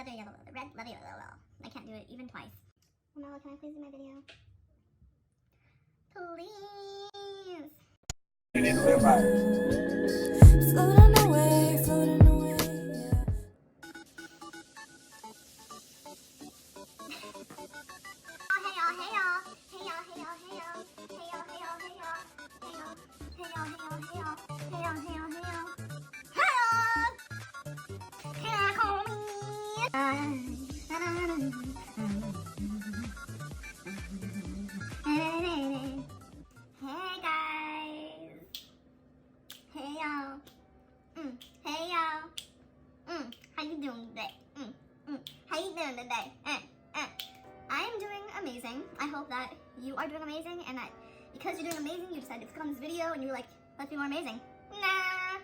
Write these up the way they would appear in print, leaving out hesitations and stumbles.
leather yellow, the red leather yellow. I can't do it even twice. Mama, can I please do my video? Please. Floating away, floating away, yeah. How you doing today? How you doing today? I am doing amazing. I hope that you are doing amazing, and that because you're doing amazing, you decided to click on this video and you were like, let's be more amazing. Nah.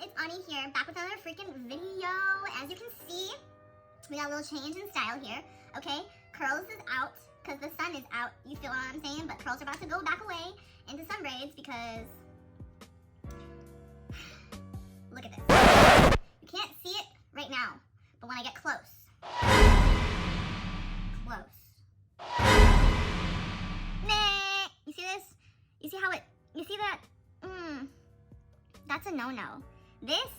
It's Ani here, back with another freaking video. As you can see, we got a little change in style here, okay? Curls is out because the sun is out. You feel what I'm saying? But curls are about to go back away into some braids because look at this. You can't see it right now, but when I get close. Nah. You see this? You see how it, you see that? That's a no-no. That's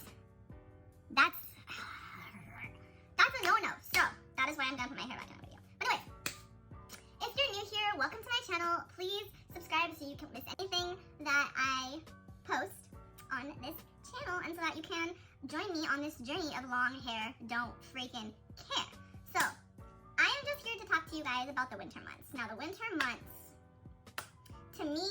a no-no. So, that is why I'm gonna put my hair back in the video. But anyway, if you're new here, welcome to my channel. Please subscribe so you can't miss anything that I post on this channel, and so that you can join me on this journey of long hair don't freaking care. So, I am just here to talk to you guys about the winter months. Now, the winter months, to me,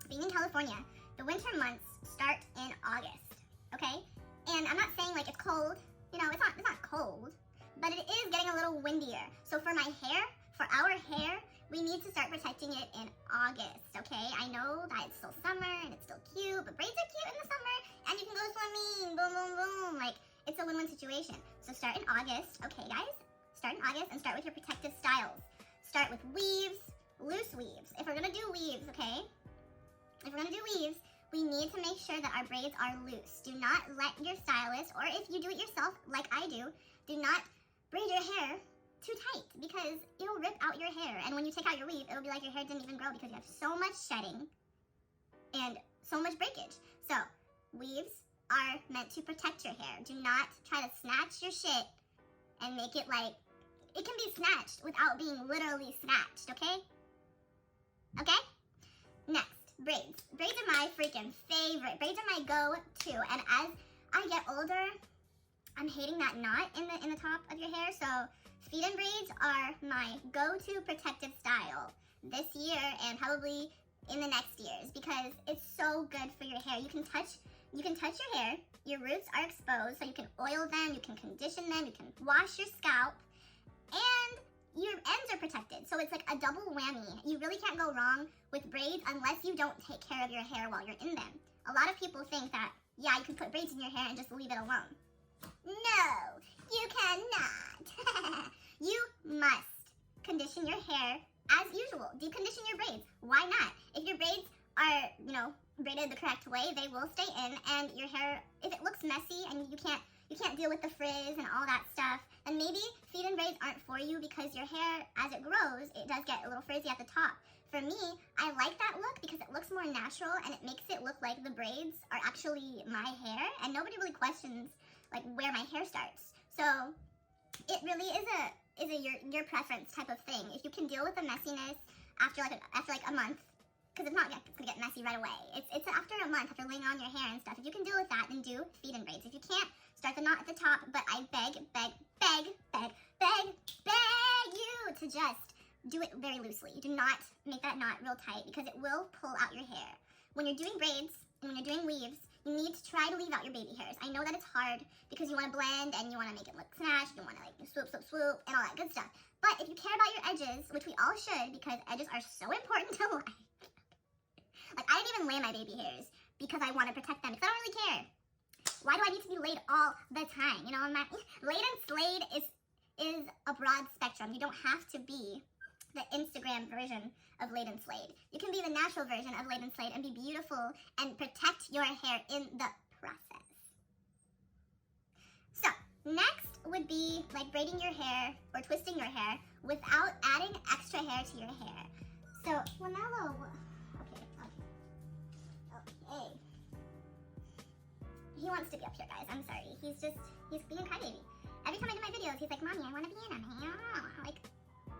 being in California, the winter months start in August, okay? And I'm not saying like it's cold, you know, it's not cold, but it is getting a little windier. So for my hair, for our hair, we need to start protecting it in August, okay? I know that it's still summer and it's still cute, but braids are cute in the summer, and you can go swimming, boom, boom, boom. Like, it's a win-win situation. So start in August, okay, guys? Start in August and start with your protective styles. Start with weaves, loose weaves. If we're gonna do weaves, okay? If we're gonna do weaves, we need to make sure that our braids are loose. Do not let your stylist, or if you do it yourself, like I do not braid your hair too tight because it'll rip out your hair. And when you take out your weave, it'll be like your hair didn't even grow because you have so much shedding and so much breakage. So, weaves are meant to protect your hair. Do not try to snatch your shit and make it like, it can be snatched without being literally snatched, okay? Okay? Next. Braids. Braids are my freaking favorite. Braids are my go-to. And as I get older, I'm hating that knot in the top of your hair. So feed-in braids are my go-to protective style this year and probably in the next years because it's so good for your hair. You can touch your hair. Your roots are exposed, so you can oil them, you can condition them, you can wash your scalp, and your ends are protected, so it's like a double whammy. You really can't go wrong with braids unless you don't take care of your hair while you're in them. A lot of people think that, yeah, you can put braids in your hair and just leave it alone. No, you cannot. You must condition your hair as usual. Deep condition your braids. Why not? If your braids are, you know, braided the correct way, they will stay in, and your hair, if it looks messy and you can't deal with the frizz and all that stuff, then maybe feed-in braids aren't for you because your hair, as it grows, it does get a little frizzy at the top. For me, I like that look because it looks more natural and it makes it look like the braids are actually my hair, and nobody really questions like where my hair starts. So it really is a your preference type of thing. If you can deal with the messiness after like a month, because if not, it's gonna get messy right away. It's after a month, after laying on your hair and stuff. If you can deal with that, then do feed-in braids. If you can't, start the knot at the top, but I beg you to just do it very loosely. Do not make that knot real tight because it will pull out your hair. When you're doing braids and when you're doing weaves, you need to try to leave out your baby hairs. I know that it's hard because you want to blend and you want to make it look snatched, you want to like swoop, swoop, swoop, and all that good stuff. But if you care about your edges, which we all should because edges are so important to life, like I didn't even lay my baby hairs because I want to protect them because I don't really care. Why do I need to be laid all the time? You know, laid and slayed is a broad spectrum. You don't have to be the Instagram version of laid and slayed. You can be the natural version of laid and slayed and be beautiful and protect your hair in the process. So, next would be like braiding your hair or twisting your hair without adding extra hair to your hair. So, Lamello, okay. He wants to be up here, guys. I'm sorry. He's being a crybaby. Every time I do my videos, he's like, Mommy, I want to be in them. Like,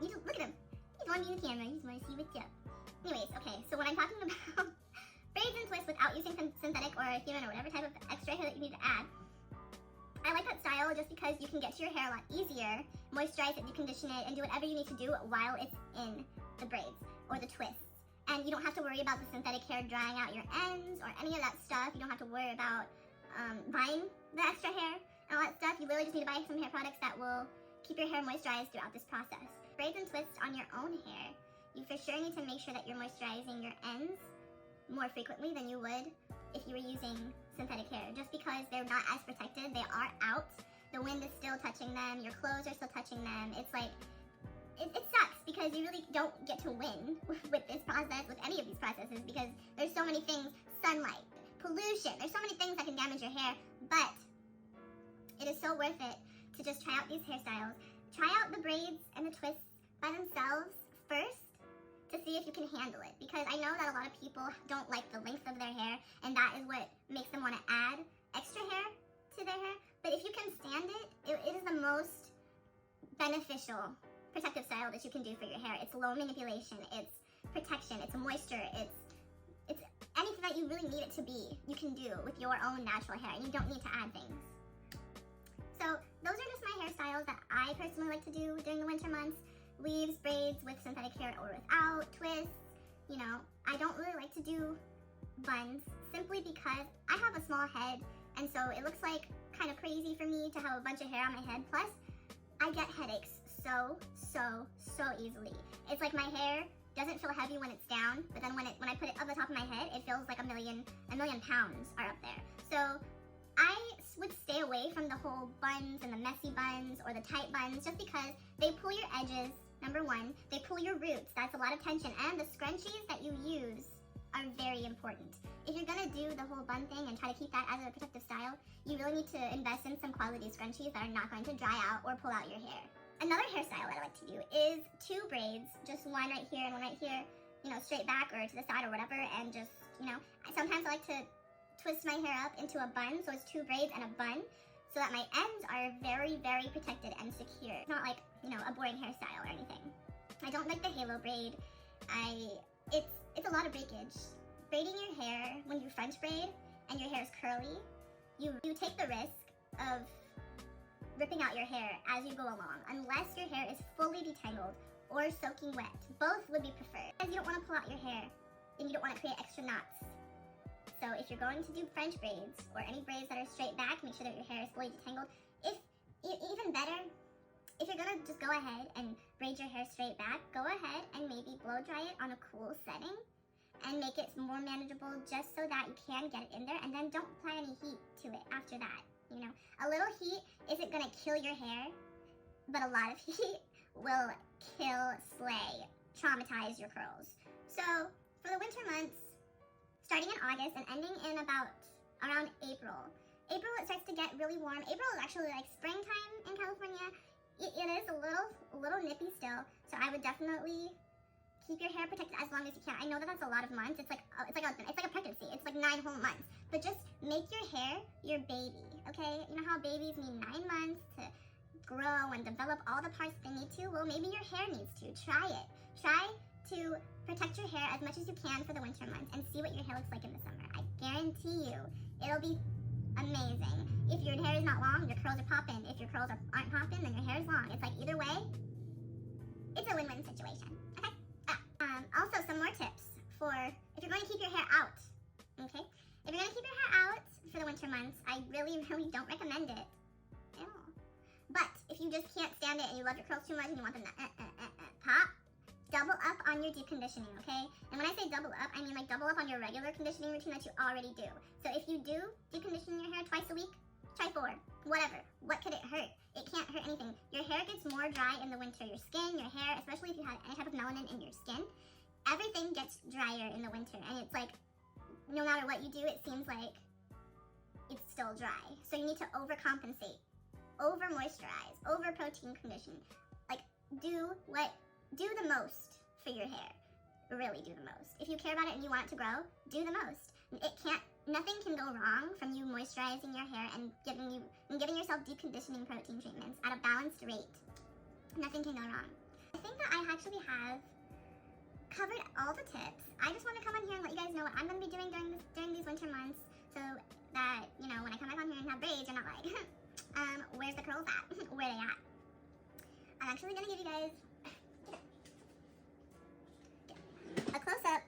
you just look at him. He doesn't want to be in the camera. He just wants to see what's up. Anyways, okay, so when I'm talking about braids and twists without using synthetic or human or whatever type of extra hair that you need to add, I like that style just because you can get to your hair a lot easier, moisturize it, decondition it, and do whatever you need to do while it's in the braids or the twists. And you don't have to worry about the synthetic hair drying out your ends or any of that stuff. You don't have to worry about buying the extra hair and all that stuff. You literally just need to buy some hair products that will keep your hair moisturized throughout this process. Braids and twists on your own hair, you for sure need to make sure that you're moisturizing your ends more frequently than you would if you were using synthetic hair. Just because they're not as protected, they are out. The wind is still touching them, your clothes are still touching them. It's like, it sucks because you really don't get to win with this process, with any of these processes, because there's so many things, sunlight, pollution, there's so many things that can damage your hair, but it is so worth it to just try out these hairstyles. Try out the braids and the twists by themselves first to see if you can handle it, because I know that a lot of people don't like the length of their hair, and that is what makes them want to add extra hair to their hair. But if you can stand it, it is the most beneficial protective style that you can do for your hair. It's low manipulation, it's protection, it's moisture, it's anything that you really need it to be, you can do with your own natural hair, and you don't need to add things. So those are just my hairstyles that I personally like to do during the winter months. Weaves, braids with synthetic hair or without, twists. You know, I don't really like to do buns simply because I have a small head, and so it looks like kind of crazy for me to have a bunch of hair on my head. Plus, I get headaches so easily. It's like my hair doesn't feel heavy when it's down, but then when I put it up the top of my head, it feels like a million pounds are up there. So I would stay away from the whole buns and the messy buns or the tight buns just because they pull your edges, number one. They pull your roots, that's a lot of tension, and the scrunchies that you use are very important. If you're gonna do the whole bun thing and try to keep that as a protective style, you really need to invest in some quality scrunchies that are not going to dry out or pull out your hair. Another hairstyle that I like to do is two braids, just one right here and one right here, you know, straight back or to the side or whatever, and just, you know, sometimes I like to twist my hair up into a bun, so it's two braids and a bun, so that my ends are very protected and secure. It's not like, you know, a boring hairstyle or anything. I don't like the halo braid. It's a lot of breakage. Braiding your hair when you French braid and your hair is curly, you take the risk of ripping out your hair as you go along, unless your hair is fully detangled or soaking wet. Both would be preferred, because you don't want to pull out your hair and you don't want to create extra knots. So if you're going to do French braids or any braids that are straight back, make sure that your hair is fully detangled. Even better, if you're gonna just go ahead and braid your hair straight back, go ahead and maybe blow dry it on a cool setting and make it more manageable, just so that you can get it in there, and then don't apply any heat to it after that. You know, a little heat isn't gonna kill your hair, but a lot of heat will kill, slay, traumatize your curls. So for the winter months, starting in August and ending in around April, it starts to get really warm. April is actually like springtime in California. It is a little nippy still, so I would definitely keep your hair protected as long as you can. I know that that's a lot of months. It's like a pregnancy. It's like 9 whole months. But just make your hair your baby, okay? You know how babies need 9 months to grow and develop all the parts they need to? Well, maybe your hair needs to. Try it. Try to protect your hair as much as you can for the winter months and see what your hair looks like in the summer. I guarantee you, it'll be amazing. If your hair is not long, your curls are popping. If your curls aren't popping, then your hair is long. It's like either way, it's a win-win situation. Okay? Also, some more tips for if you're going to keep your hair out. Okay? If you're going to keep your hair out for the winter months, I really don't recommend it. Ew. But if you just can't stand it and you love your curls too much and you want them to pop, double up on your deep conditioning, okay? And when I say double up, I mean like double up on your regular conditioning routine that you already do. So if you do deep condition your hair twice a week, try 4, whatever. What could it hurt? It can't hurt anything. Your hair gets more dry in the winter. Your skin, your hair, especially if you have any type of melanin in your skin, everything gets drier in the winter. And it's like, no matter what you do, it seems like it's still dry. So you need to overcompensate over moisturize, over protein condition. Like, do the most for your hair. Really do the most. If you care about it and you want it to grow, do the most. Nothing can go wrong from you moisturizing your hair and giving yourself deep conditioning protein treatments at a balanced rate. Nothing can go wrong. I think that I actually have covered all the tips. I just want to come on here and let you guys know what I'm going to be doing during these winter months, so that, you know, when I come back on here and have braids, you're not like, where's the curls at? Where they at? I'm actually going to give you guys a close-up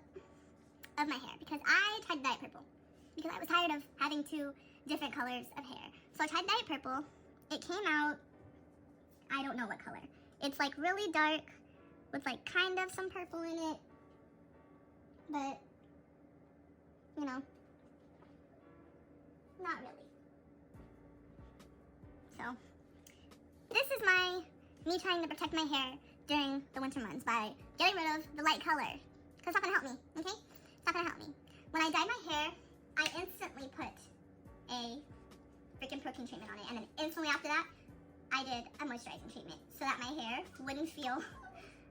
of my hair, because I tried dyed purple, because I was tired of having two different colors of hair. So I tried dyed purple. It came out, I don't know what color. It's like really dark with like kind of some purple in it, but, you know, not really. So this is me trying to protect my hair during the winter months by getting rid of the light color, because it's not gonna help me, okay? It's not gonna help me. When I dyed my hair, I instantly put a freaking protein treatment on it, and then instantly after that, I did a moisturizing treatment so that my hair wouldn't feel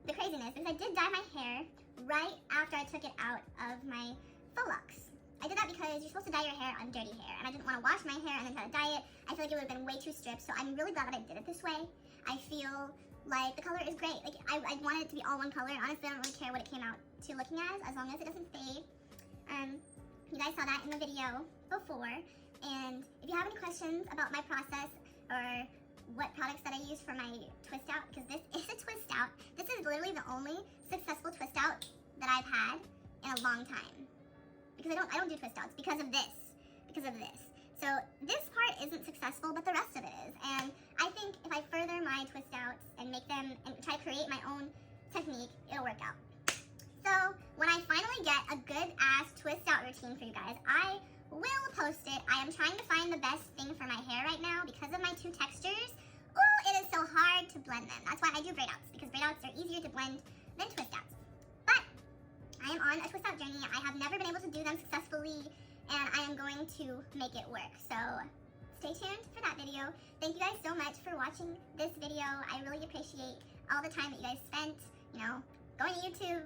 the craziness, because I did dye my hair right after I took it out of my faux locks. I did that because you're supposed to dye your hair on dirty hair, and I didn't want to wash my hair and then try to dye it. I feel like it would have been way too stripped, so I'm really glad that I did it this way. I feel like the color is great. Like, I wanted it to be all one color, and honestly, I don't really care what it came out to looking as long as it doesn't fade. You guys saw that in the video before, and if you have any questions about my process or what products that I use for my Twistout, because this is a Twistout. This is literally the only successful Twistout that I've had in a long time. Because I don't do Twistouts because of this. So this part isn't successful, but the rest of it is. And I think if I further my Twistouts and make them and try to create my own technique, it'll work out. So when I finally get a good ass Twistout routine for you guys, I will post it. I am trying to find the best thing for my hair right now because of my two textures. Oh, it is so hard to blend them. That's why I do braid outs, because braid outs are easier to blend than twist outs. But I am on a twist out journey. I have never been able to do them successfully, and I am going to make it work. So stay tuned for that video. Thank you guys so much for watching this video. I really appreciate all the time that you guys spent, you know, going to YouTube,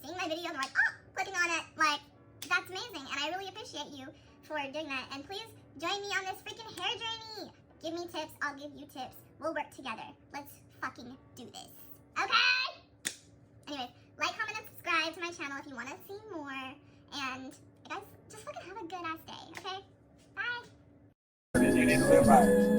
seeing my videos, and like, oh, clicking on it. Like, that's amazing, and I really appreciate you for doing that. And please join me on this freaking hair journey. Give me tips, I'll give you tips. We'll work together. Let's fucking do this. Okay? Anyways, like, comment, and subscribe to my channel if you want to see more. And guys, just fucking have a good ass day, okay? Bye.